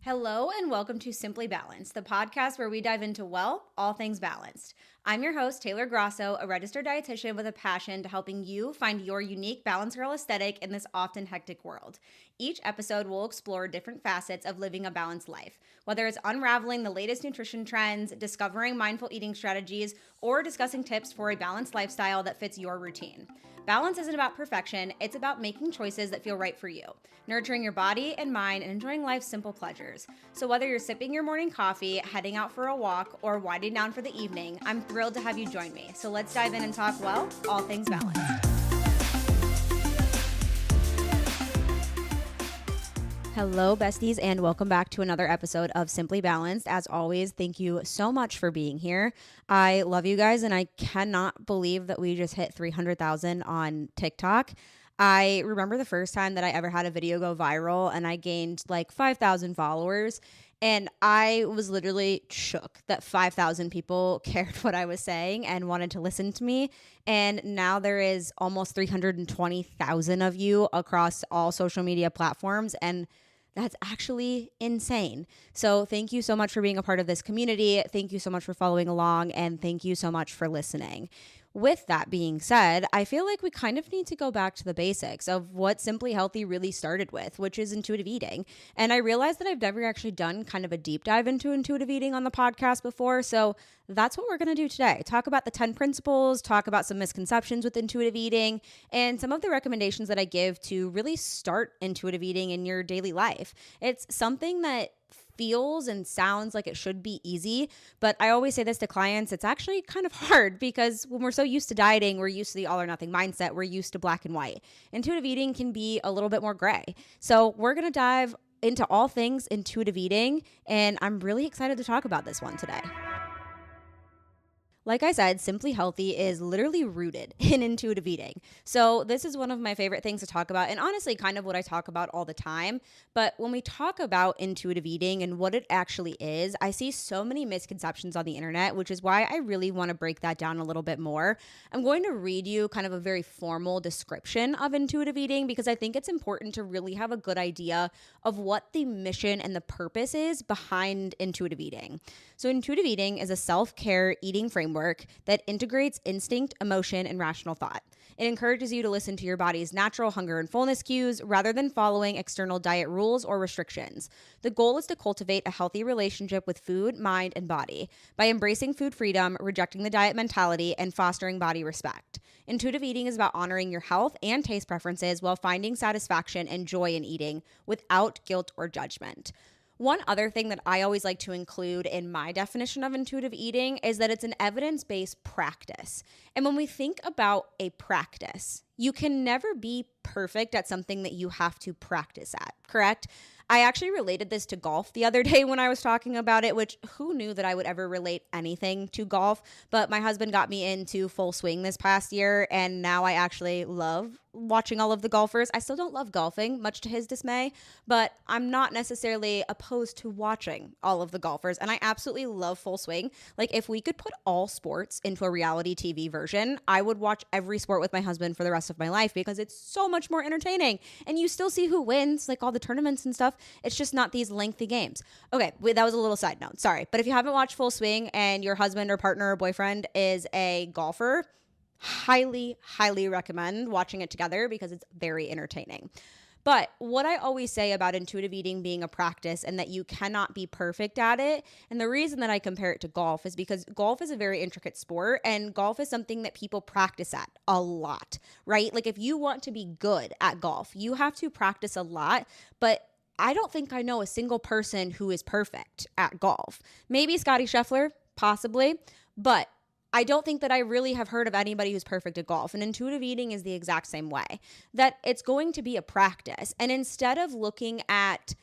Hello and welcome to Simply Balanced, the podcast where we dive into, all things balanced. I'm your host, Taylor Grasso, a registered dietitian with a passion to helping you find your unique Balance Girl aesthetic in this often hectic world. Each episode will explore different facets of living a balanced life, whether it's unraveling the latest nutrition trends, discovering mindful eating strategies, or discussing tips for a balanced lifestyle that fits your routine. Balance isn't about perfection, it's about making choices that feel right for you, nurturing your body and mind, and enjoying life's simple pleasures. So whether you're sipping your morning coffee, heading out for a walk, or winding down for the evening, I'm thrilled to have you join me. So let's dive in and talk, all things balanced. Hello, besties, and welcome back to another episode of Simply Balanced. As always, thank you so much for being here. I love you guys, and I cannot believe that we just hit 300,000 on TikTok. I remember the first time that I ever had a video go viral, and I gained like 5,000 followers, and I was literally shook that 5,000 people cared what I was saying and wanted to listen to me. And now there is almost 320,000 of you across all social media platforms, and that's actually insane. So thank you so much for being a part of this community. Thank you so much for following along, and thank you so much for listening. With that being said, I feel like we kind of need to go back to the basics of what Simply Healthy really started with, which is intuitive eating. And I realized that I've never actually done kind of a deep dive into intuitive eating on the podcast before. So that's what we're going to do today. Talk about the 10 principles, talk about some misconceptions with intuitive eating, and some of the recommendations that I give to really start intuitive eating in your daily life. It's something that feels and sounds like it should be easy, but I always say this to clients, it's actually kind of hard because when we're so used to dieting, we're used to the all or nothing mindset, we're used to black and white. Intuitive eating can be a little bit more gray. So we're going to dive into all things intuitive eating, and I'm really excited to talk about this one today. Like I said, Simply Healthy is literally rooted in intuitive eating. So this is one of my favorite things to talk about, and honestly kind of what I talk about all the time. But when we talk about intuitive eating and what it actually is, I see so many misconceptions on the internet, which is why I really want to break that down a little bit more. I'm going to read you kind of a very formal description of intuitive eating because I think it's important to really have a good idea of what the mission and the purpose is behind intuitive eating. So intuitive eating is a self-care eating framework that integrates instinct, emotion, and rational thought. It encourages you to listen to your body's natural hunger and fullness cues rather than following external diet rules or restrictions. The goal is to cultivate a healthy relationship with food, mind, and body by embracing food freedom, rejecting the diet mentality, and fostering body respect. Intuitive eating is about honoring your health and taste preferences while finding satisfaction and joy in eating without guilt or judgment. One other thing that I always like to include in my definition of intuitive eating is that it's an evidence-based practice. And when we think about a practice, you can never be perfect at something that you have to practice at, correct? I actually related this to golf the other day when I was talking about it, which who knew that I would ever relate anything to golf? But my husband got me into full swing this past year, and now I actually love watching all of the golfers. I still don't love golfing, much to his dismay, but I'm not necessarily opposed to watching all of the golfers, and I absolutely love full swing. Like, if we could put all sports into a reality TV version, I would watch every sport with my husband for the rest of my life because it's so much more entertaining, and you still see who wins, like all the tournaments and stuff. It's just not these lengthy games. Okay, that was a little side note, sorry, but if you haven't watched full swing and your husband or partner or boyfriend is a golfer, highly recommend watching it together because it's very entertaining. But what I always say about intuitive eating being a practice and that you cannot be perfect at it, and the reason that I compare it to golf is because golf is a very intricate sport, and golf is something that people practice at a lot, right? Like, if you want to be good at golf, you have to practice a lot, but I don't think I know a single person who is perfect at golf. Maybe Scotty Scheffler, possibly, but I don't think that I really have heard of anybody who's perfect at golf. And intuitive eating is the exact same way, that it's going to be a practice. And instead of looking at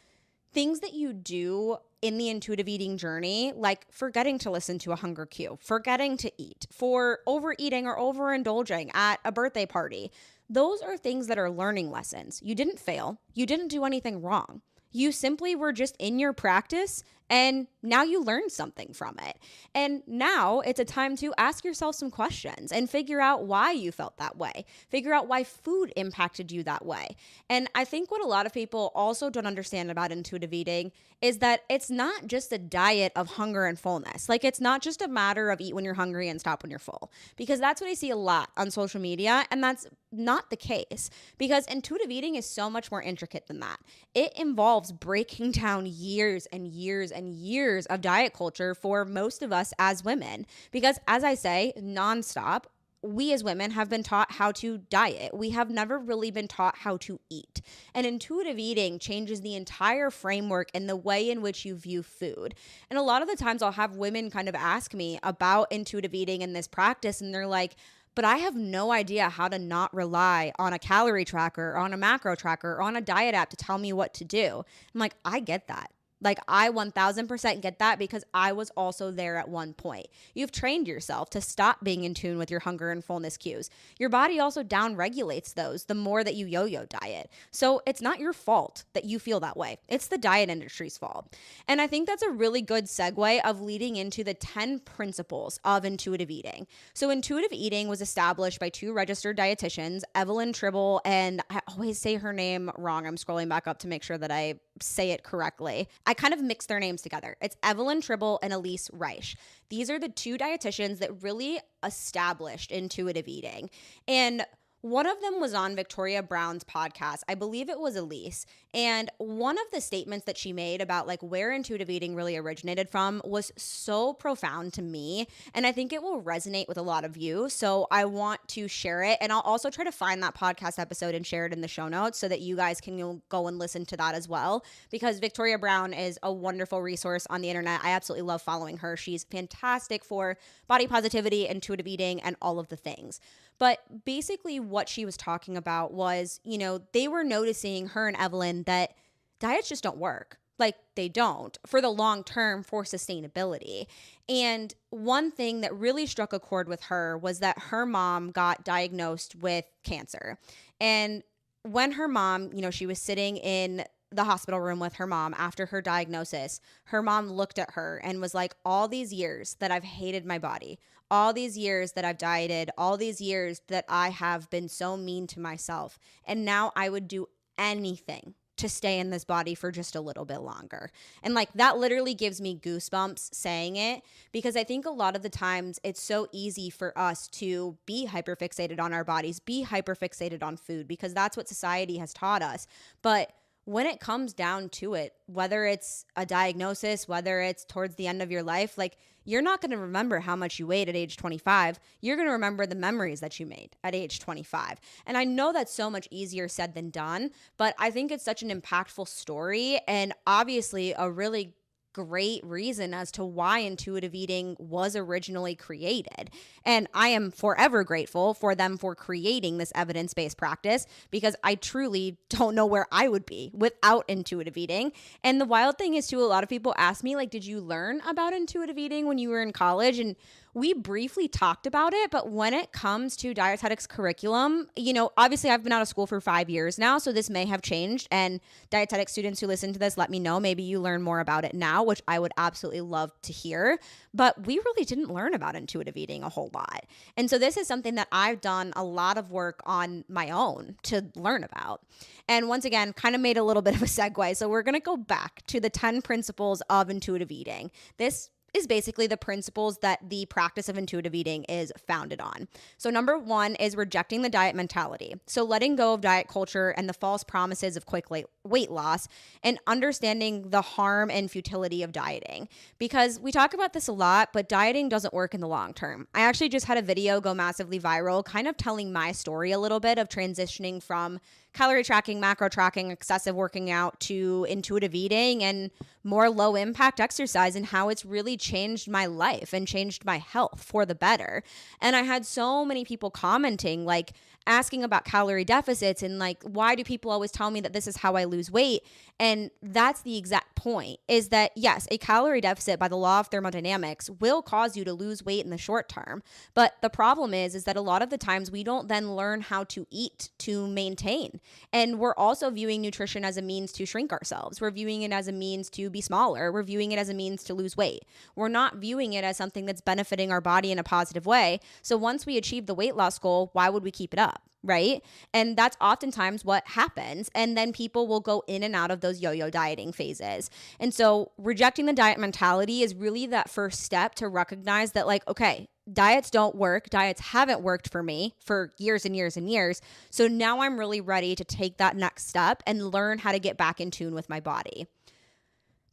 things that you do in the intuitive eating journey, like forgetting to listen to a hunger cue, forgetting to eat, for overeating or overindulging at a birthday party, those are things that are learning lessons. You didn't fail. You didn't do anything wrong. You simply were just in your practice and now you learned something from it. And now it's a time to ask yourself some questions and figure out why you felt that way. Figure out why food impacted you that way. And I think what a lot of people also don't understand about intuitive eating is that it's not just a diet of hunger and fullness. Like, it's not just a matter of eat when you're hungry and stop when you're full, because that's what I see a lot on social media. And that's not the case, because intuitive eating is so much more intricate than that. It involves breaking down years and years and years of diet culture for most of us as women, because as I say, nonstop, we as women have been taught how to diet. We have never really been taught how to eat. And intuitive eating changes the entire framework and the way in which you view food. And a lot of the times I'll have women kind of ask me about intuitive eating and this practice, and they're like, but I have no idea how to not rely on a calorie tracker or on a macro tracker or on a diet app to tell me what to do. I'm like, I get that. Like, I 1000% get that, because I was also there at one point. You've trained yourself to stop being in tune with your hunger and fullness cues. Your body also down regulates those the more that you yo-yo diet. So it's not your fault that you feel that way. It's the diet industry's fault. And I think that's a really good segue of leading into the 10 principles of intuitive eating. So intuitive eating was established by 2 registered dietitians, Evelyn Tribble, and I always say her name wrong. I'm scrolling back up to make sure that I say it correctly. I kind of mix their names together. It's Evelyn Tribble and Elise Reich. These are the 2 dietitians that really established intuitive eating. And one of them was on Victoria Brown's podcast. I believe it was Elise. And one of the statements that she made about like where intuitive eating really originated from was so profound to me. And I think it will resonate with a lot of you. So I want to share it. And I'll also try to find that podcast episode and share it in the show notes so that you guys can go and listen to that as well. Because Victoria Brown is a wonderful resource on the internet. I absolutely love following her. She's fantastic for body positivity, intuitive eating, and all of the things. But basically what she was talking about was, they were noticing, her and Evelyn, that diets just don't work. Like, they don't for the long term for sustainability. And one thing that really struck a chord with her was that her mom got diagnosed with cancer. And when her mom, she was sitting in the hospital room with her mom after her diagnosis, her mom looked at her and was like, all these years that I've hated my body, all these years that I've dieted, all these years that I have been so mean to myself, and now I would do anything to stay in this body for just a little bit longer. And like, that literally gives me goosebumps saying it, because I think a lot of the times it's so easy for us to be hyperfixated on our bodies, be hyperfixated on food, because that's what society has taught us. But when it comes down to it, whether it's a diagnosis, whether it's towards the end of your life, like, you're not going to remember how much you weighed at age 25. You're going to remember the memories that you made at age 25. And I know that's so much easier said than done, but I think it's such an impactful story, and obviously a really great reason as to why intuitive eating was originally created. And I am forever grateful for them for creating this evidence-based practice, because I truly don't know where I would be without intuitive eating. And the wild thing is, too, a lot of people ask me, like, did you learn about intuitive eating when you were in college? And we briefly talked about it, but when it comes to dietetics curriculum, obviously I've been out of school for 5 years now, so this may have changed. And dietetic students who listen to this, let me know. Maybe you learn more about it now, which I would absolutely love to hear. But we really didn't learn about intuitive eating a whole lot. And so this is something that I've done a lot of work on my own to learn about. And once again, kind of made a little bit of a segue. So we're going to go back to the 10 principles of intuitive eating. This is basically the principles that the practice of intuitive eating is founded on. So number 1 is rejecting the diet mentality. So letting go of diet culture and the false promises of quick weight loss, and understanding the harm and futility of dieting. Because we talk about this a lot, but dieting doesn't work in the long term. I actually just had a video go massively viral, kind of telling my story a little bit of transitioning from calorie tracking, macro tracking, excessive working out to intuitive eating and more low impact exercise, and how it's really changed my life and changed my health for the better. And I had so many people commenting, like asking about calorie deficits and like, why do people always tell me that this is how I lose weight? And that's the exact point is that yes, a calorie deficit by the law of thermodynamics will cause you to lose weight in the short term. But the problem is that a lot of the times we don't then learn how to eat to maintain. And we're also viewing nutrition as a means to shrink ourselves. We're viewing it as a means to be smaller. We're viewing it as a means to lose weight. We're not viewing it as something that's benefiting our body in a positive way. So once we achieve the weight loss goal, why would we keep it up? Right? And that's oftentimes what happens. And then people will go in and out of those yo-yo dieting phases. And so rejecting the diet mentality is really that first step to recognize that, like, okay, diets don't work. Diets haven't worked for me for years and years and years. So now I'm really ready to take that next step and learn how to get back in tune with my body.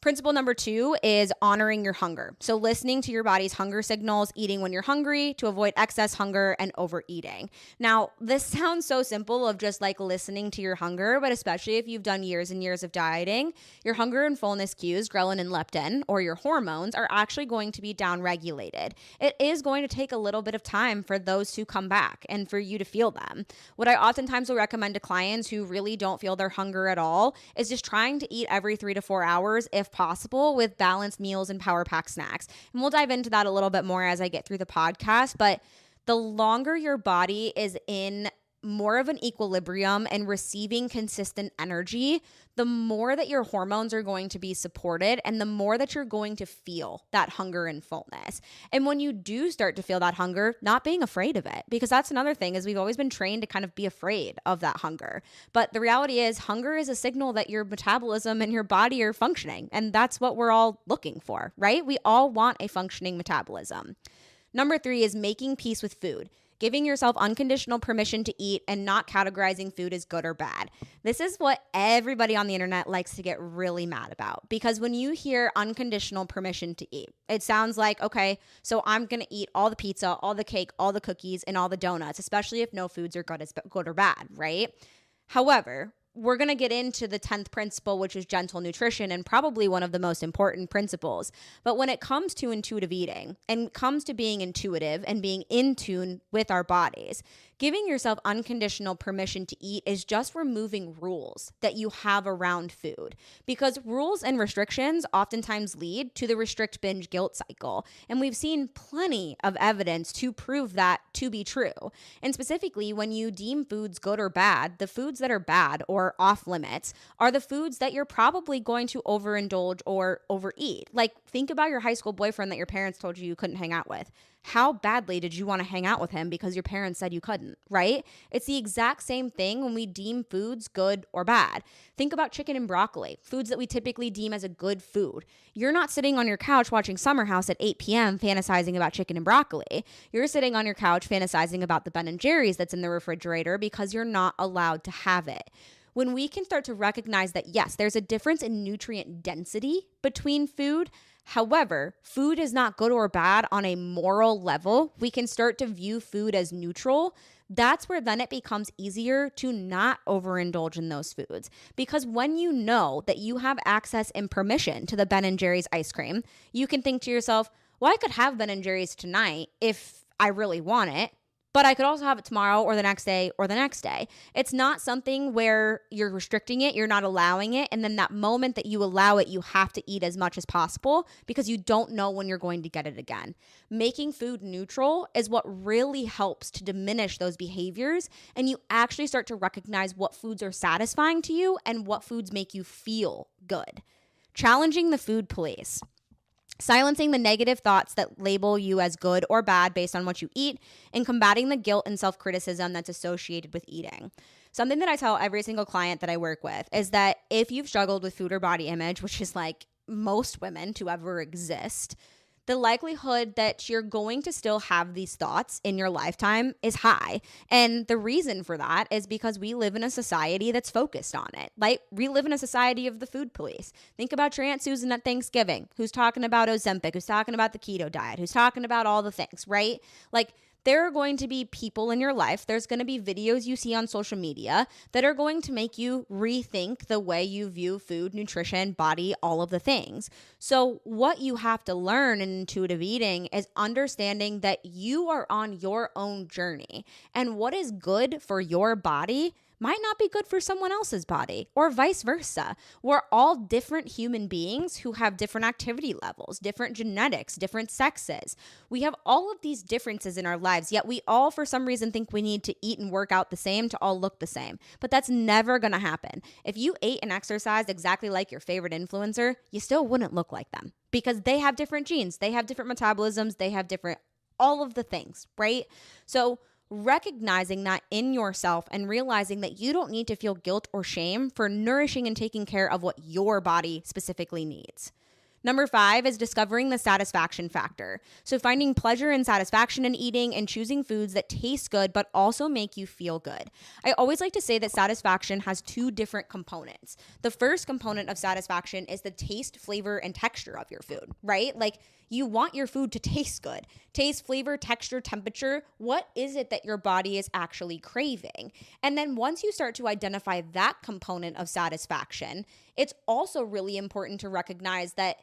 Principle number 2 is honoring your hunger. So listening to your body's hunger signals, eating when you're hungry to avoid excess hunger and overeating. Now, this sounds so simple of just like listening to your hunger, but especially if you've done years and years of dieting, your hunger and fullness cues, ghrelin and leptin, or your hormones, are actually going to be downregulated. It is going to take a little bit of time for those to come back and for you to feel them. What I oftentimes will recommend to clients who really don't feel their hunger at all is just trying to eat every 3 to 4 hours if possible, with balanced meals and power pack snacks. And we'll dive into that a little bit more as I get through the podcast. But the longer your body is in more of an equilibrium and receiving consistent energy, the more that your hormones are going to be supported and the more that you're going to feel that hunger and fullness. And when you do start to feel that hunger, not being afraid of it, because that's another thing, is we've always been trained to kind of be afraid of that hunger. But the reality is hunger is a signal that your metabolism and your body are functioning. And that's what we're all looking for, right? We all want a functioning metabolism. Number 3 is making peace with food. Giving yourself unconditional permission to eat and not categorizing food as good or bad. This is what everybody on the internet likes to get really mad about, because when you hear unconditional permission to eat, it sounds like, okay, so I'm going to eat all the pizza, all the cake, all the cookies, and all the donuts, especially if no foods are good or bad, right? However, we're going to get into the 10th principle, which is gentle nutrition, and probably one of the most important principles. But when it comes to intuitive eating and comes to being intuitive and being in tune with our bodies, giving yourself unconditional permission to eat is just removing rules that you have around food, because rules and restrictions oftentimes lead to the restrict binge guilt cycle. And we've seen plenty of evidence to prove that to be true. And specifically, when you deem foods good or bad, the foods that are bad or off limits are the foods that you're probably going to overindulge or overeat. Like, think about your high school boyfriend that your parents told you couldn't hang out with. How badly did you want to hang out with him because your parents said you couldn't, right? It's the exact same thing when we deem foods good or bad. Think about chicken and broccoli, foods that we typically deem as a good food. You're not sitting on your couch watching Summer House at 8 p.m. fantasizing about chicken and broccoli. You're sitting on your couch fantasizing about the Ben & Jerry's that's in the refrigerator because you're not allowed to have it. When we can start to recognize that, yes, there's a difference in nutrient density between food. However, food is not good or bad on a moral level. We can start to view food as neutral. That's where then it becomes easier to not overindulge in those foods. Because when you know that you have access and permission to the Ben & Jerry's ice cream, you can think to yourself, well, I could have Ben & Jerry's tonight if I really want it, but I could also have it tomorrow or the next day or the next day. It's not something where you're restricting it, you're not allowing it, and then that moment that you allow it, you have to eat as much as possible because you don't know when you're going to get it again. Making food neutral is what really helps to diminish those behaviors, and you actually start to recognize what foods are satisfying to you and what foods make you feel good. Challenging the food police. Silencing the negative thoughts that label you as good or bad based on what you eat, and combating the guilt and self-criticism that's associated with eating. Something that I tell every single client that I work with is that if you've struggled with food or body image, which is like most women to ever exist, the likelihood that you're going to still have these thoughts in your lifetime is high. And the reason for that is because we live in a society that's focused on it. Like, we live in a society of the food police. Think about your Aunt Susan at Thanksgiving, who's talking about Ozempic, who's talking about the keto diet, who's talking about all the things, right? Like, there are going to be people in your life, there's going to be videos you see on social media that are going to make you rethink the way you view food, nutrition, body, all of the things. So what you have to learn in intuitive eating is understanding that you are on your own journey, and what is good for your body might not be good for someone else's body, or vice versa. We're all different human beings who have different activity levels, different genetics, different sexes. We have all of these differences in our lives, yet we all, for some reason, think we need to eat and work out the same to all look the same. But that's never going to happen. If you ate and exercised exactly like your favorite influencer, you still wouldn't look like them because they have different genes, they have different metabolisms, they have different all of the things, right? So recognizing that in yourself and realizing that you don't need to feel guilt or shame for nourishing and taking care of what your body specifically needs. Number 5 is discovering the satisfaction factor. So finding pleasure and satisfaction in eating and choosing foods that taste good but also make you feel good. I always like to say that satisfaction has 2 different components. The first component of satisfaction is the taste, flavor, and texture of your food, right? Like you want your food to taste good. Taste, flavor, texture, temperature. What is it that your body is actually craving? And then once you start to identify that component of satisfaction, it's also really important to recognize that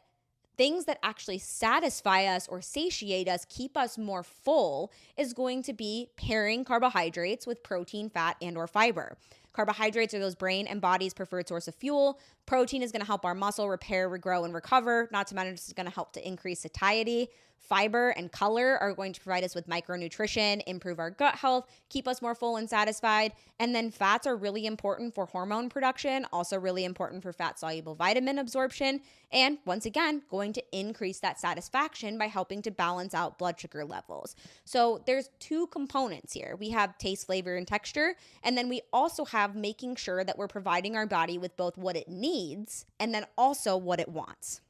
things that actually satisfy us or satiate us, keep us more full, is going to be pairing carbohydrates with protein, fat, and or fiber. Carbohydrates are those brain and body's preferred source of fuel. Protein is going to help our muscle repair, regrow, and recover. Not to mention, it's going to help to increase satiety. Fiber and color are going to provide us with micronutrition, improve our gut health, keep us more full and satisfied. And then fats are really important for hormone production, also really important for fat-soluble vitamin absorption. And once again, going to increase that satisfaction by helping to balance out blood sugar levels. So there's 2 components here. We have taste, flavor, and texture. And then we also have making sure that we're providing our body with both what it needs and then also what it wants.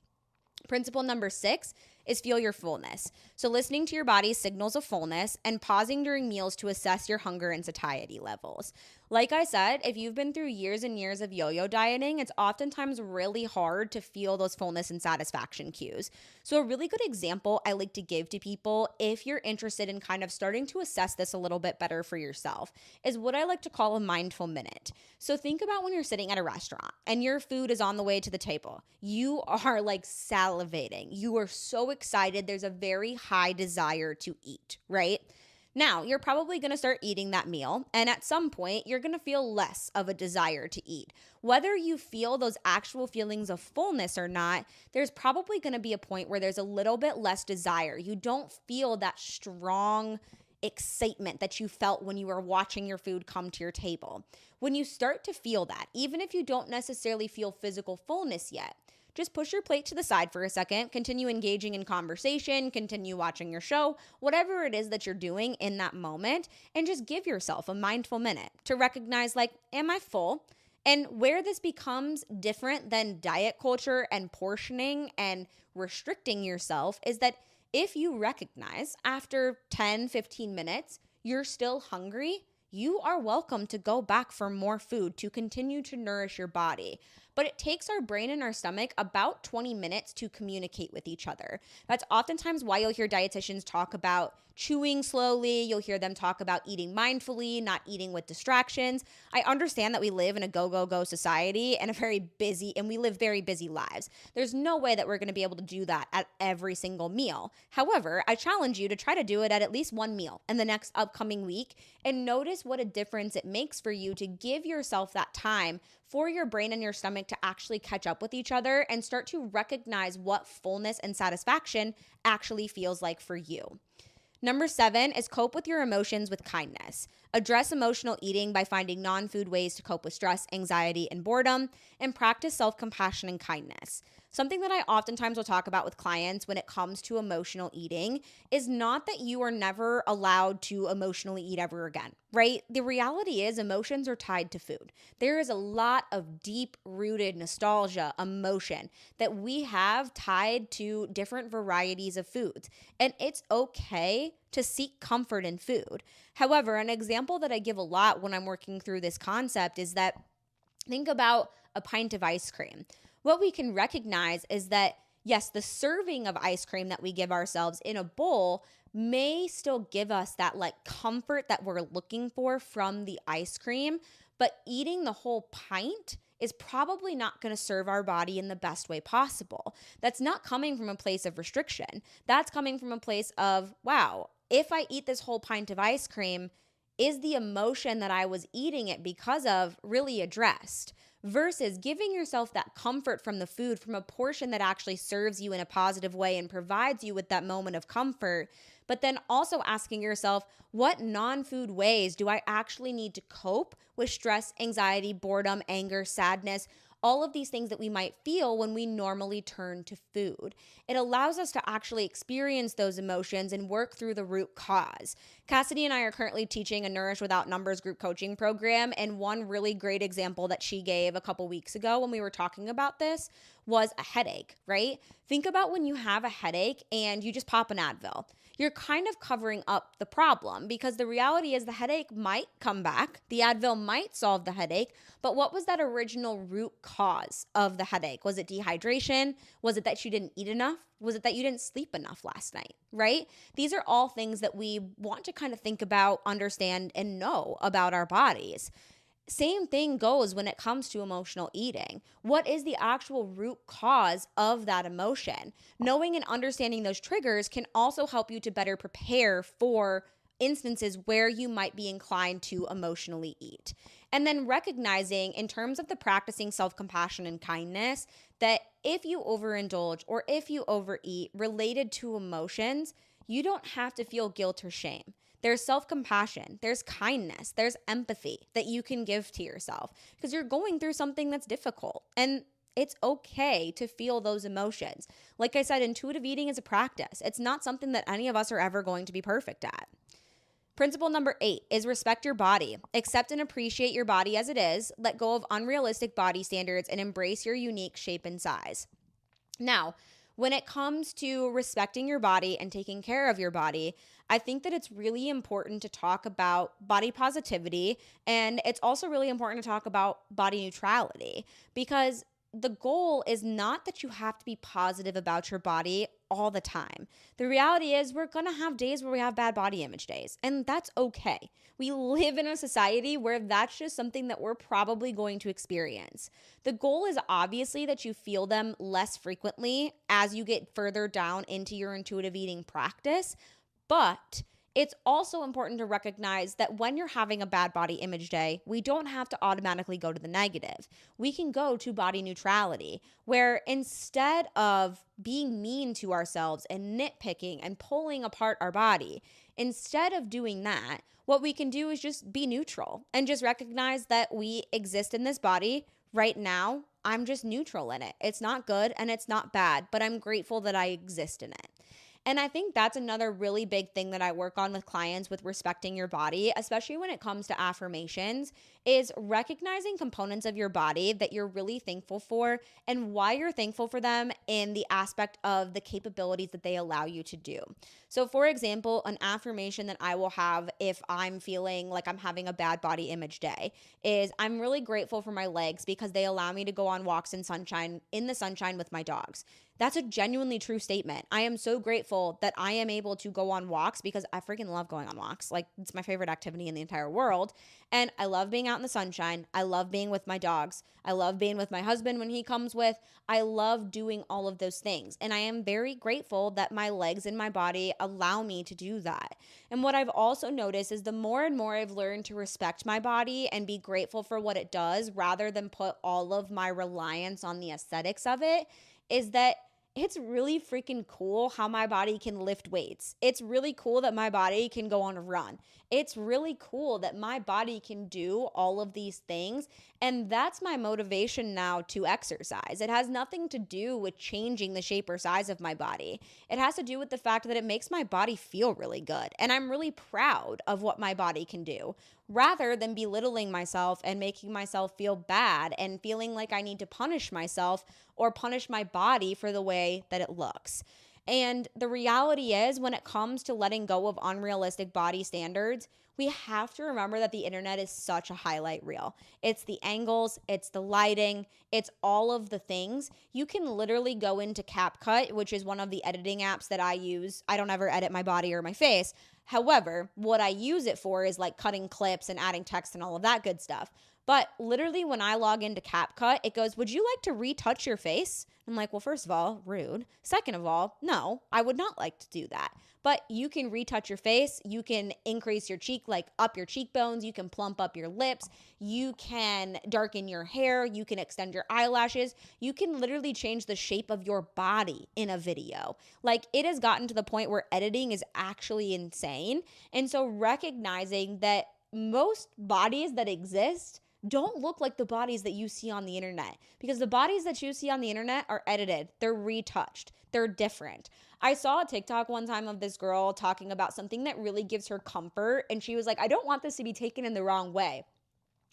Principle number 6 is feel your fullness. So listening to your body's signals of fullness and pausing during meals to assess your hunger and satiety levels. Like I said, if you've been through years and years of yo-yo dieting, it's oftentimes really hard to feel those fullness and satisfaction cues. So a really good example I like to give to people, if you're interested in kind of starting to assess this a little bit better for yourself, is what I like to call a mindful minute. So think about when you're sitting at a restaurant and your food is on the way to the table. You are like salivating. You are so excited. There's a very high desire to eat, right? Now, you're probably going to start eating that meal, and at some point, you're going to feel less of a desire to eat. Whether you feel those actual feelings of fullness or not, there's probably going to be a point where there's a little bit less desire. You don't feel that strong excitement that you felt when you were watching your food come to your table. When you start to feel that, even if you don't necessarily feel physical fullness yet, just push your plate to the side for a second, continue engaging in conversation, continue watching your show, whatever it is that you're doing in that moment, and just give yourself a mindful minute to recognize, like, am I full? And where this becomes different than diet culture and portioning and restricting yourself is that if you recognize after 10, 15 minutes, you're still hungry, you are welcome to go back for more food to continue to nourish your body. But it takes our brain and our stomach about 20 minutes to communicate with each other. That's oftentimes why you'll hear dietitians talk about chewing slowly. You'll hear them talk about eating mindfully, not eating with distractions. I understand that we live in a go society and we live very busy lives. There's no way that we're going to be able to do that at every single meal. However, I challenge you to try to do it at least one meal in the next upcoming week and notice what a difference it makes for you to give yourself that time for your brain and your stomach to actually catch up with each other and start to recognize what fullness and satisfaction actually feels like for you. Number 7 is cope with your emotions with kindness. Address emotional eating by finding non-food ways to cope with stress, anxiety, and boredom, and practice self-compassion and kindness. Something that I oftentimes will talk about with clients when it comes to emotional eating is not that you are never allowed to emotionally eat ever again, right? The reality is emotions are tied to food. There is a lot of deep-rooted nostalgia, emotion that we have tied to different varieties of foods, and it's okay to seek comfort in food. However, an example that I give a lot when I'm working through this concept is that think about a pint of ice cream. What we can recognize is that, yes, the serving of ice cream that we give ourselves in a bowl may still give us that like comfort that we're looking for from the ice cream, but eating the whole pint is probably not going to serve our body in the best way possible. That's not coming from a place of restriction. That's coming from a place of, wow, if I eat this whole pint of ice cream, is the emotion that I was eating it because of really addressed? Versus giving yourself that comfort from the food, from a portion that actually serves you in a positive way and provides you with that moment of comfort, but then also asking yourself, what non-food ways do I actually need to cope with stress, anxiety, boredom, anger, sadness, all of these things that we might feel when we normally turn to food. It allows us to actually experience those emotions and work through the root cause. Cassidy and I are currently teaching a Nourish Without Numbers group coaching program, and one really great example that she gave a couple weeks ago when we were talking about this was a headache, right? Think about when you have a headache and you just pop an Advil. You're kind of covering up the problem, because the reality is the headache might come back. The Advil might solve the headache, but what was that original root cause of the headache? Was it dehydration? Was it that you didn't eat enough? Was it that you didn't sleep enough last night, right? These are all things that we want to kind of think about, understand, and know about our bodies. Same thing goes when it comes to emotional eating. What is the actual root cause of that emotion? Knowing and understanding those triggers can also help you to better prepare for instances where you might be inclined to emotionally eat. And then recognizing, in terms of the practicing self-compassion and kindness, that if you overindulge or if you overeat related to emotions, you don't have to feel guilt or shame. There's self-compassion, there's kindness, there's empathy that you can give to yourself, because you're going through something that's difficult, and it's okay to feel those emotions. Like I said, intuitive eating is a practice. It's not something that any of us are ever going to be perfect at. Principle number 8 is respect your body. Accept and appreciate your body as it is. Let go of unrealistic body standards and embrace your unique shape and size. Now, when it comes to respecting your body and taking care of your body, I think that it's really important to talk about body positivity, and it's also really important to talk about body neutrality, because the goal is not that you have to be positive about your body all the time. The reality is we're going to have days where we have bad body image days, and that's okay. We live in a society where that's just something that we're probably going to experience. The goal is obviously that you feel them less frequently as you get further down into your intuitive eating practice, but it's also important to recognize that when you're having a bad body image day, we don't have to automatically go to the negative. We can go to body neutrality, where instead of being mean to ourselves and nitpicking and pulling apart our body, instead of doing that, what we can do is just be neutral and just recognize that we exist in this body right now. I'm just neutral in it. It's not good and it's not bad, but I'm grateful that I exist in it. And I think that's another really big thing that I work on with clients with respecting your body, especially when it comes to affirmations, is recognizing components of your body that you're really thankful for and why you're thankful for them in the aspect of the capabilities that they allow you to do. So for example, an affirmation that I will have if I'm feeling like I'm having a bad body image day is, I'm really grateful for my legs because they allow me to go on walks in the sunshine with my dogs. That's a genuinely true statement. I am so grateful that I am able to go on walks because I freaking love going on walks. Like, it's my favorite activity in the entire world. And I love being out in the sunshine. I love being with my dogs. I love being with my husband when he comes with. I love doing all of those things. And I am very grateful that my legs and my body allow me to do that. And what I've also noticed is the more and more I've learned to respect my body and be grateful for what it does rather than put all of my reliance on the aesthetics of it, is that it's really freaking cool how my body can lift weights. It's really cool that my body can go on a run. It's really cool that my body can do all of these things. And that's my motivation now to exercise. It has nothing to do with changing the shape or size of my body. It has to do with the fact that it makes my body feel really good. And I'm really proud of what my body can do, rather than belittling myself and making myself feel bad and feeling like I need to punish myself or punish my body for the way that it looks. And the reality is, when it comes to letting go of unrealistic body standards, we have to remember that the internet is such a highlight reel. It's the angles, it's the lighting, it's all of the things. You can literally go into CapCut, which is one of the editing apps that I use. I don't ever edit my body or my face. However, what I use it for is like cutting clips and adding text and all of that good stuff. But literally when I log into CapCut, it goes, would you like to retouch your face? I'm like, well, first of all, rude. Second of all, no, I would not like to do that. But you can retouch your face. You can increase your cheek, like up your cheekbones. You can plump up your lips. You can darken your hair. You can extend your eyelashes. You can literally change the shape of your body in a video. Like, it has gotten to the point where editing is actually insane. And so recognizing that most bodies that exist don't look like the bodies that you see on the internet, because the bodies that you see on the internet are edited, they're retouched, they're different. I saw a TikTok one time of this girl talking about something that really gives her comfort, and she was like, I don't want this to be taken in the wrong way,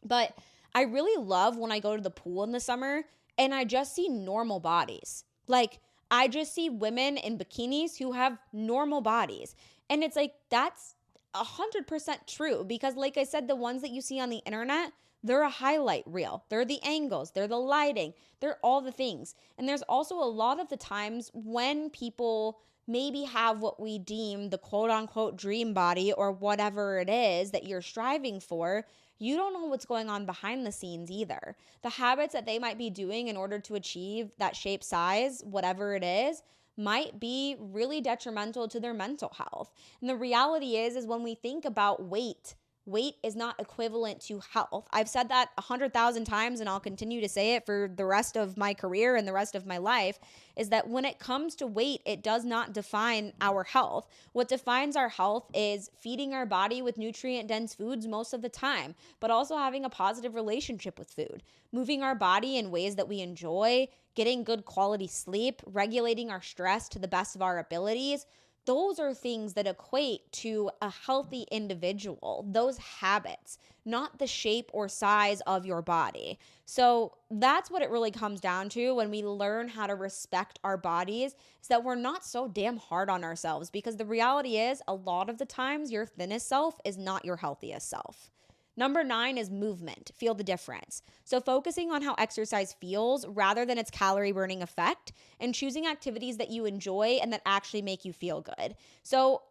but I really love when I go to the pool in the summer and I just see normal bodies. Like, I just see women in bikinis who have normal bodies. And it's like, that's 100% true, because like I said, the ones that you see on the internet, they're a highlight reel. They're the angles, they're the lighting, they're all the things. And there's also a lot of the times when people maybe have what we deem the quote unquote dream body or whatever it is that you're striving for, you don't know what's going on behind the scenes either. The habits that they might be doing in order to achieve that shape, size, whatever it is, might be really detrimental to their mental health. And the reality is when we think about weight, weight is not equivalent to health. I've said that 100,000 times, and I'll continue to say it for the rest of my career and the rest of my life, is that when it comes to weight, it does not define our health. What defines our health is feeding our body with nutrient-dense foods most of the time, but also having a positive relationship with food, moving our body in ways that we enjoy, getting good quality sleep, regulating our stress to the best of our abilities. Those are things that equate to a healthy individual, those habits, not the shape or size of your body. So that's what it really comes down to when we learn how to respect our bodies, is that we're not so damn hard on ourselves, because the reality is a lot of the times your thinnest self is not your healthiest self. Number 9 is movement. Feel the difference. So focusing on how exercise feels rather than its calorie burning effect, and choosing activities that you enjoy and that actually make you feel good. So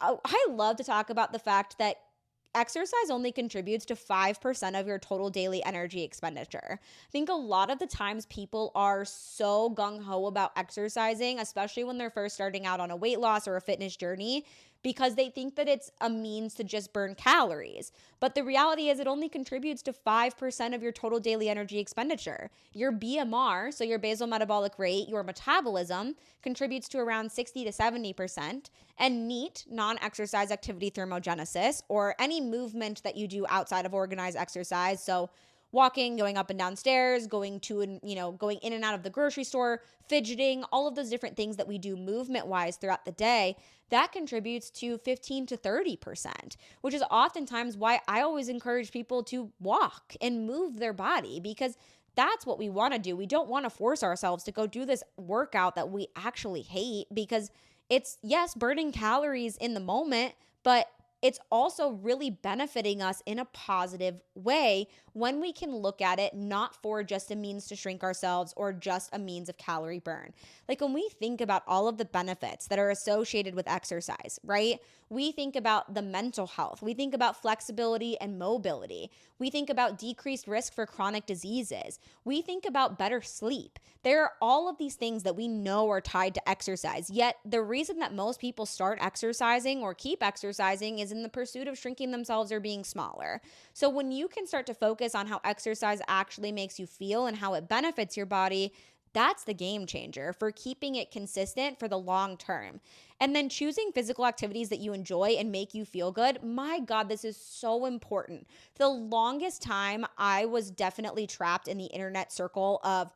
I love to talk about the fact that exercise only contributes to 5% of your total daily energy expenditure. I think a lot of the times people are so gung-ho about exercising, especially when they're first starting out on a weight loss or a fitness journey, because they think that it's a means to just burn calories. But the reality is it only contributes to 5% of your total daily energy expenditure. Your BMR, so your basal metabolic rate, your metabolism, contributes to around 60 to 70%. And NEAT, non-exercise activity thermogenesis, or any movement that you do outside of organized exercise, so walking, going up and down stairs, going in and out of the grocery store, fidgeting, all of those different things that we do movement-wise throughout the day, that contributes to 15 to 30%, which is oftentimes why I always encourage people to walk and move their body, because that's what we want to do. We don't want to force ourselves to go do this workout that we actually hate, because it's, yes, burning calories in the moment, but it's also really benefiting us in a positive way when we can look at it not for just a means to shrink ourselves or just a means of calorie burn. Like, when we think about all of the benefits that are associated with exercise, right? We think about the mental health. We think about flexibility and mobility. We think about decreased risk for chronic diseases. We think about better sleep. There are all of these things that we know are tied to exercise. Yet the reason that most people start exercising or keep exercising is in the pursuit of shrinking themselves or being smaller. So when you can start to focus on how exercise actually makes you feel and how it benefits your body, that's the game changer for keeping it consistent for the long term. And then choosing physical activities that you enjoy and make you feel good. My God, this is so important. For the longest time, I was definitely trapped in the internet circle of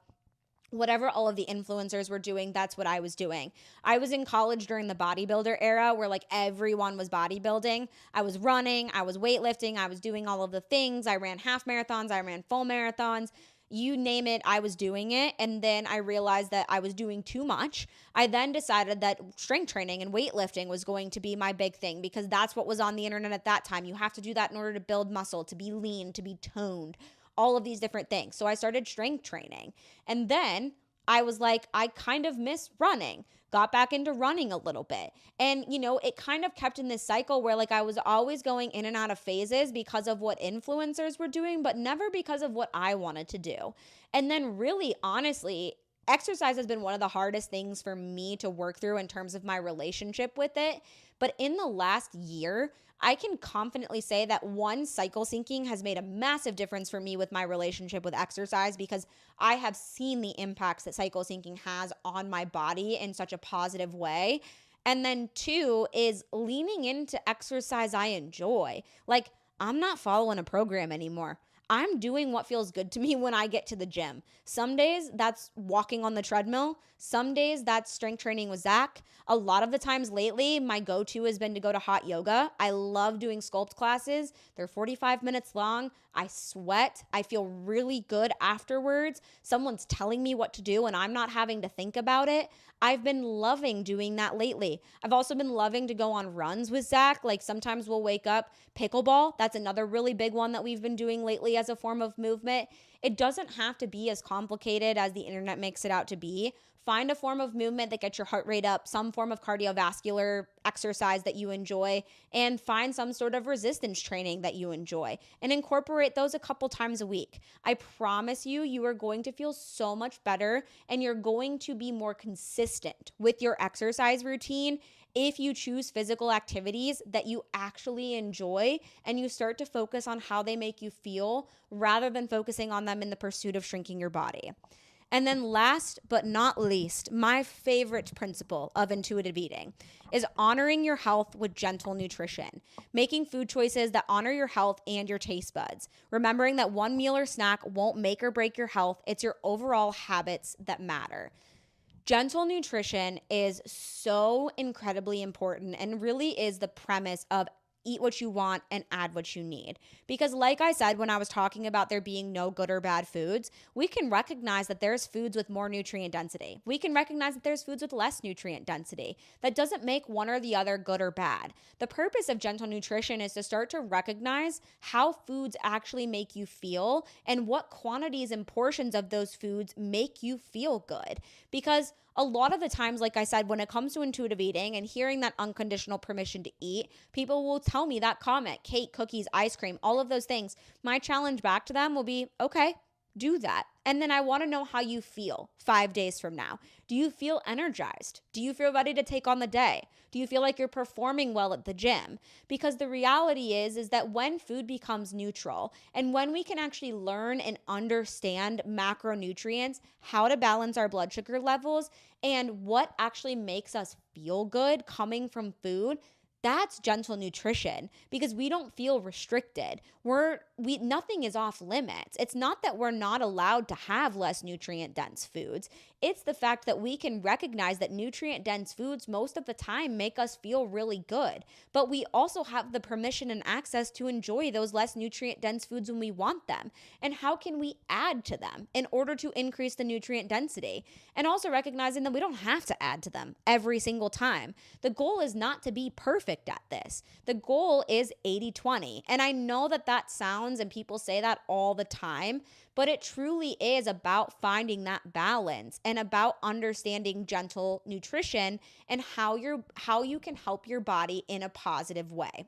whatever all of the influencers were doing, that's what I was doing. I was in college during the bodybuilder era where like everyone was bodybuilding. I was running, I was weightlifting, I was doing all of the things. I ran half marathons, I ran full marathons. You name it, I was doing it. And then I realized that I was doing too much. I then decided that strength training and weightlifting was going to be my big thing, because that's what was on the internet at that time. You have to do that in order to build muscle, to be lean, to be toned, all of these different things. So I started strength training. And then I was like, I kind of miss running. Got back into running a little bit. And, it kind of kept in this cycle where like I was always going in and out of phases because of what influencers were doing, but never because of what I wanted to do. And then really, honestly, exercise has been one of the hardest things for me to work through in terms of my relationship with it. But in the last year, I can confidently say that one, cycle syncing has made a massive difference for me with my relationship with exercise because I have seen the impacts that cycle syncing has on my body in such a positive way. And then two is leaning into exercise I enjoy. Like, I'm not following a program anymore. I'm doing what feels good to me when I get to the gym. Some days that's walking on the treadmill. Some days that's strength training with Zach. A lot of the times lately, my go-to has been to go to hot yoga. I love doing sculpt classes. They're 45 minutes long. I sweat. I feel really good afterwards. Someone's telling me what to do and I'm not having to think about it. I've been loving doing that lately. I've also been loving to go on runs with Zach. Like sometimes we'll wake up. Pickleball, that's another really big one that we've been doing lately as a form of movement. It doesn't have to be as complicated as the internet makes it out to be. Find a form of movement that gets your heart rate up, some form of cardiovascular exercise that you enjoy, and find some sort of resistance training that you enjoy and incorporate those a couple times a week. I promise you, you are going to feel so much better and you're going to be more consistent with your exercise routine if you choose physical activities that you actually enjoy and you start to focus on how they make you feel rather than focusing on them in the pursuit of shrinking your body. And then last but not least, my favorite principle of intuitive eating is honoring your health with gentle nutrition, making food choices that honor your health and your taste buds, remembering that one meal or snack won't make or break your health. It's your overall habits that matter. Gentle nutrition is so incredibly important and really is the premise of eat what you want and add what you need. Because like I said, when I was talking about there being no good or bad foods, we can recognize that there's foods with more nutrient density. We can recognize that there's foods with less nutrient density. That doesn't make one or the other good or bad. The purpose of gentle nutrition is to start to recognize how foods actually make you feel and what quantities and portions of those foods make you feel good. Because a lot of the times, like I said, when it comes to intuitive eating and hearing that unconditional permission to eat, people will tell me that comment, cake, cookies, ice cream, all of those things. My challenge back to them will be, okay, do that. And then I want to know how you feel 5 days from now. Do you feel energized? Do you feel ready to take on the day? Do you feel like you're performing well at the gym? Because the reality is that when food becomes neutral and when we can actually learn and understand macronutrients, how to balance our blood sugar levels, and what actually makes us feel good coming from food, that's gentle nutrition because we don't feel restricted. Nothing is off limits. It's not that we're not allowed to have less nutrient dense foods. It's the fact that we can recognize that nutrient dense foods most of the time make us feel really good, but we also have the permission and access to enjoy those less nutrient dense foods when we want them. And how can we add to them in order to increase the nutrient density? And also recognizing that we don't have to add to them every single time. The goal is not to be perfect at this. The goal is 80-20. And I know that sounds, and people say that all the time, but it truly is about finding that balance and about understanding gentle nutrition and how you can help your body in a positive way.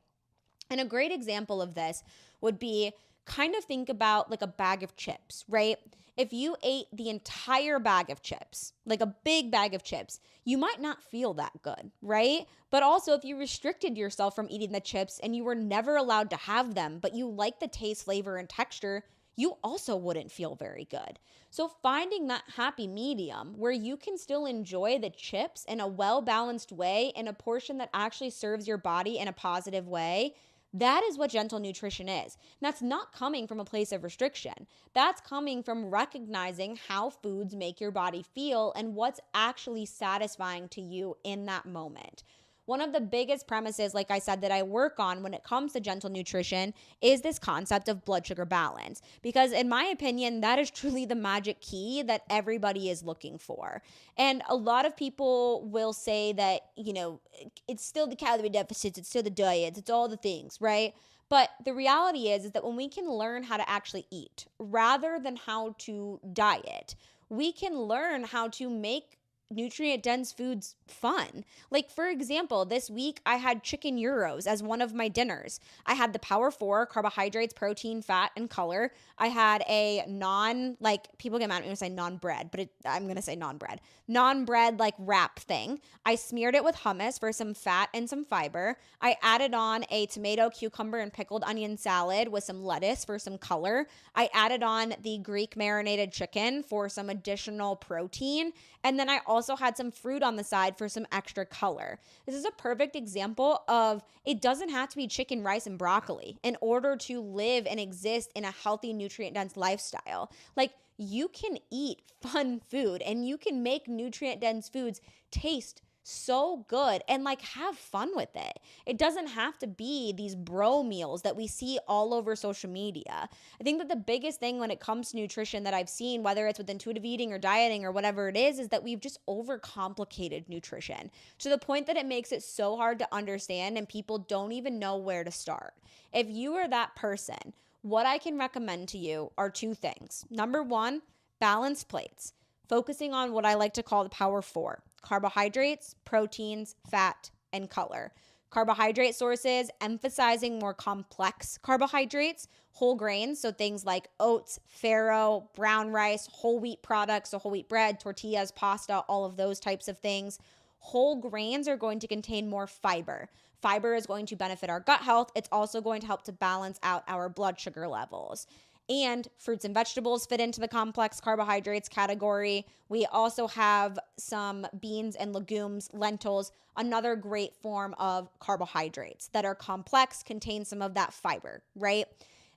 And a great example of this would be kind of think about like a bag of chips, right? If you ate the entire bag of chips, like a big bag of chips, you might not feel that good, right? But also if you restricted yourself from eating the chips and you were never allowed to have them, but you like the taste, flavor, and texture, you also wouldn't feel very good. So finding that happy medium where you can still enjoy the chips in a well-balanced way in a portion that actually serves your body in a positive way, that is what gentle nutrition is. And that's not coming from a place of restriction. That's coming from recognizing how foods make your body feel and what's actually satisfying to you in that moment. One of the biggest premises, like I said, that I work on when it comes to gentle nutrition is this concept of blood sugar balance. Because in my opinion, that is truly the magic key that everybody is looking for. And a lot of people will say that, it's still the calorie deficits, it's still the diets, it's all the things, right? But the reality is that when we can learn how to actually eat rather than how to diet, we can learn how to make nutrient dense foods fun. Like, for example, this week I had chicken gyros as one of my dinners. I had the Power 4 carbohydrates, protein, fat, and color. I had a like, people get mad at me when I say non-bread, but I'm going to say non-bread like wrap thing. I smeared it with hummus for some fat and some fiber. I added on a tomato, cucumber, and pickled onion salad with some lettuce for some color. I added on the Greek marinated chicken for some additional protein. And then I also had some fruit on the side for some extra color. This is a perfect example of it doesn't have to be chicken, rice, and broccoli in order to live and exist in a healthy, nutrient-dense lifestyle. Like, you can eat fun food and you can make nutrient-dense foods taste so good and like have fun with it. It doesn't have to be these bro meals that we see all over social media. I think that the biggest thing when it comes to nutrition that I've seen, whether it's with intuitive eating or dieting or whatever it is that we've just overcomplicated nutrition to the point that it makes it so hard to understand and people don't even know where to start. If you are that person, what I can recommend to you are two things. Number one, balanced plates, focusing on what I like to call the Power 4. Carbohydrates, proteins, fat, and color. Carbohydrate sources, emphasizing more complex carbohydrates, whole grains, so things like oats, farro, brown rice, whole wheat products, so whole wheat bread, tortillas, pasta, all of those types of things. Whole grains are going to contain more fiber. Fiber is going to benefit our gut health. It's also going to help to balance out our blood sugar levels. And fruits and vegetables fit into the complex carbohydrates category. We also have some beans and legumes, lentils, another great form of carbohydrates that are complex, contain some of that fiber, right?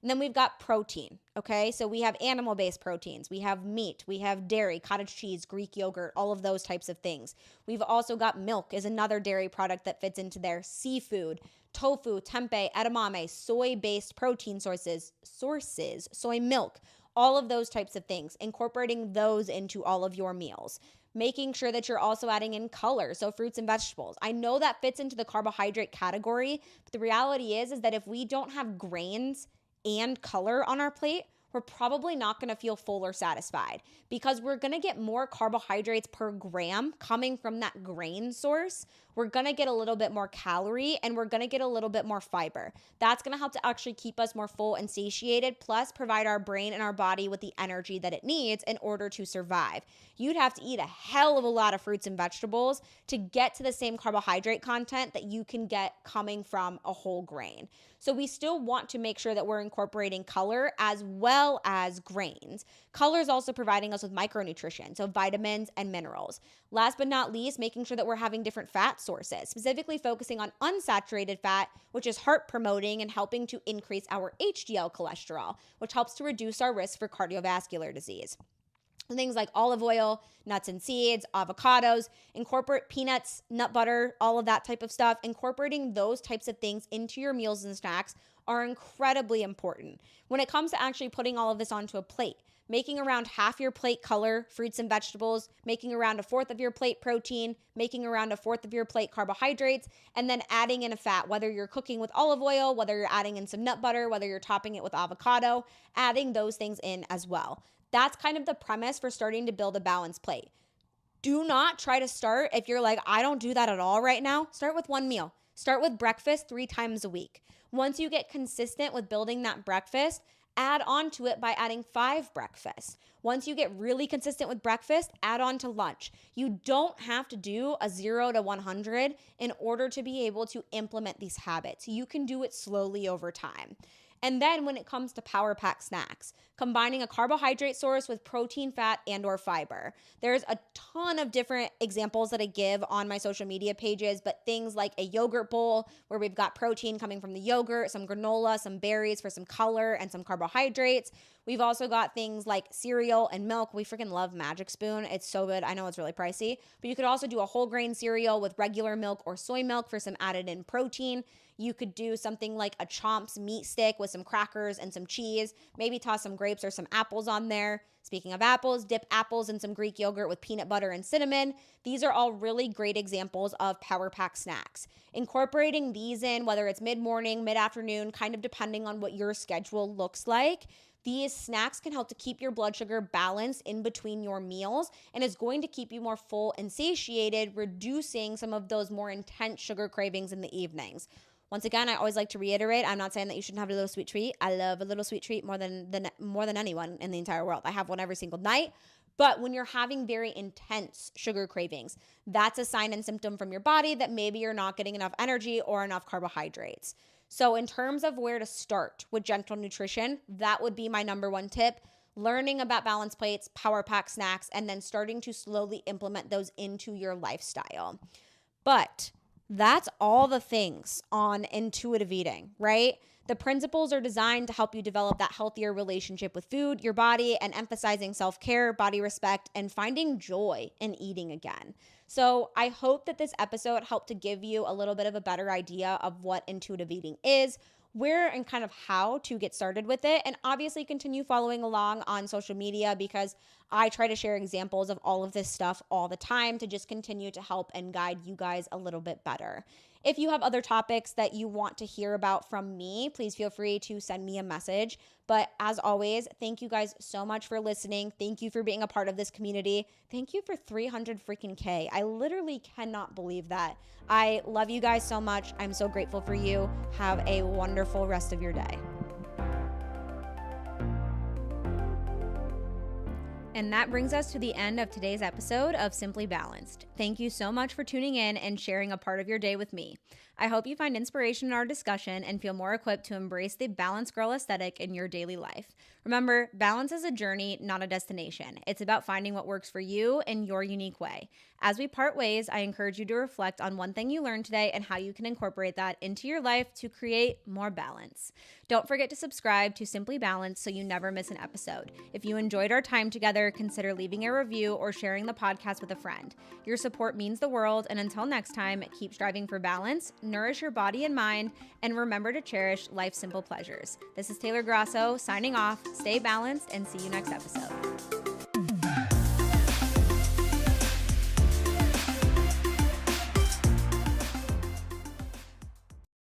And then we've got protein, okay? So we have animal-based proteins. We have meat. We have dairy, cottage cheese, Greek yogurt, all of those types of things. We've also got milk is another dairy product that fits into there. Seafood, tofu, tempeh, edamame, soy-based protein sources, soy milk, all of those types of things, incorporating those into all of your meals. Making sure that you're also adding in color, so fruits and vegetables. I know that fits into the carbohydrate category, but the reality is that if we don't have grains and color on our plate, we're probably not going to feel full or satisfied because we're going to get more carbohydrates per gram coming from that grain source. We're going to get a little bit more calorie and we're going to get a little bit more fiber. That's going to help to actually keep us more full and satiated, plus provide our brain and our body with the energy that it needs in order to survive. You'd have to eat a hell of a lot of fruits and vegetables to get to the same carbohydrate content that you can get coming from a whole grain. So we still want to make sure that we're incorporating color as well as grains. Color is also providing us with micronutrition, so vitamins and minerals. Last but not least, making sure that we're having different fat sources, specifically focusing on unsaturated fat, which is heart promoting and helping to increase our HDL cholesterol, which helps to reduce our risk for cardiovascular disease. Things like olive oil, nuts and seeds, avocados, incorporate peanuts, nut butter, all of that type of stuff. Incorporating those types of things into your meals and snacks are incredibly important. When it comes to actually putting all of this onto a plate, making around half your plate color, fruits and vegetables, making around a fourth of your plate protein, making around a fourth of your plate carbohydrates, and then adding in a fat, whether you're cooking with olive oil, whether you're adding in some nut butter, whether you're topping it with avocado, adding those things in as well. That's kind of the premise for starting to build a balanced plate. Do not try to start, if you're like, I don't do that at all right now, start with one meal. Start with breakfast 3 times a week. Once you get consistent with building that breakfast, add on to it by adding 5 breakfasts. Once you get really consistent with breakfast, add on to lunch. You don't have to do a 0 to 100 in order to be able to implement these habits. You can do it slowly over time. And then when it comes to power pack snacks, combining a carbohydrate source with protein, fat, and or fiber. There's a ton of different examples that I give on my social media pages, but things like a yogurt bowl where we've got protein coming from the yogurt, some granola, some berries for some color and some carbohydrates. We've also got things like cereal and milk. We freaking love Magic Spoon. It's so good. I know it's really pricey, but you could also do a whole grain cereal with regular milk or soy milk for some added in protein. You could do something like a Chomps meat stick with some crackers and some cheese. Maybe toss some grapes or some apples on there. Speaking of apples, dip apples in some Greek yogurt with peanut butter and cinnamon. These are all really great examples of power pack snacks. Incorporating these in, whether it's mid-morning, mid-afternoon, kind of depending on what your schedule looks like, These snacks can help to keep your blood sugar balanced in between your meals and is going to keep you more full and satiated, reducing some of those more intense sugar cravings in the evenings. Once again, I always like to reiterate, I'm not saying that you shouldn't have a little sweet treat. I love a little sweet treat more than anyone in the entire world. I have one every single night. But when you're having very intense sugar cravings, that's a sign and symptom from your body that maybe you're not getting enough energy or enough carbohydrates. So in terms of where to start with gentle nutrition, that would be my number one tip. Learning about balance plates, power pack snacks, and then starting to slowly implement those into your lifestyle. But that's all the things on intuitive eating, right? The principles are designed to help you develop that healthier relationship with food, your body, and emphasizing self-care, body respect, and finding joy in eating again. So I hope that this episode helped to give you a little bit of a better idea of what intuitive eating is, where and kind of how to get started with it, and obviously continue following along on social media because I try to share examples of all of this stuff all the time to just continue to help and guide you guys a little bit better. If you have other topics that you want to hear about from me, please feel free to send me a message. But as always, thank you guys so much for listening. Thank you for being a part of this community. Thank you for 300 freaking K. I literally cannot believe that. I love you guys so much. I'm so grateful for you. Have a wonderful rest of your day. And that brings us to the end of today's episode of Simply Balanced. Thank you so much for tuning in and sharing a part of your day with me. I hope you find inspiration in our discussion and feel more equipped to embrace the balanced girl aesthetic in your daily life. Remember, balance is a journey, not a destination. It's about finding what works for you in your unique way. As we part ways, I encourage you to reflect on one thing you learned today and how you can incorporate that into your life to create more balance. Don't forget to subscribe to Simply Balanced so you never miss an episode. If you enjoyed our time together, consider leaving a review or sharing the podcast with a friend. Your support means the world, and until next time, keep striving for balance, nourish your body and mind, and remember to cherish life's simple pleasures. This is Taylor Grasso signing off. Stay balanced and see you next episode.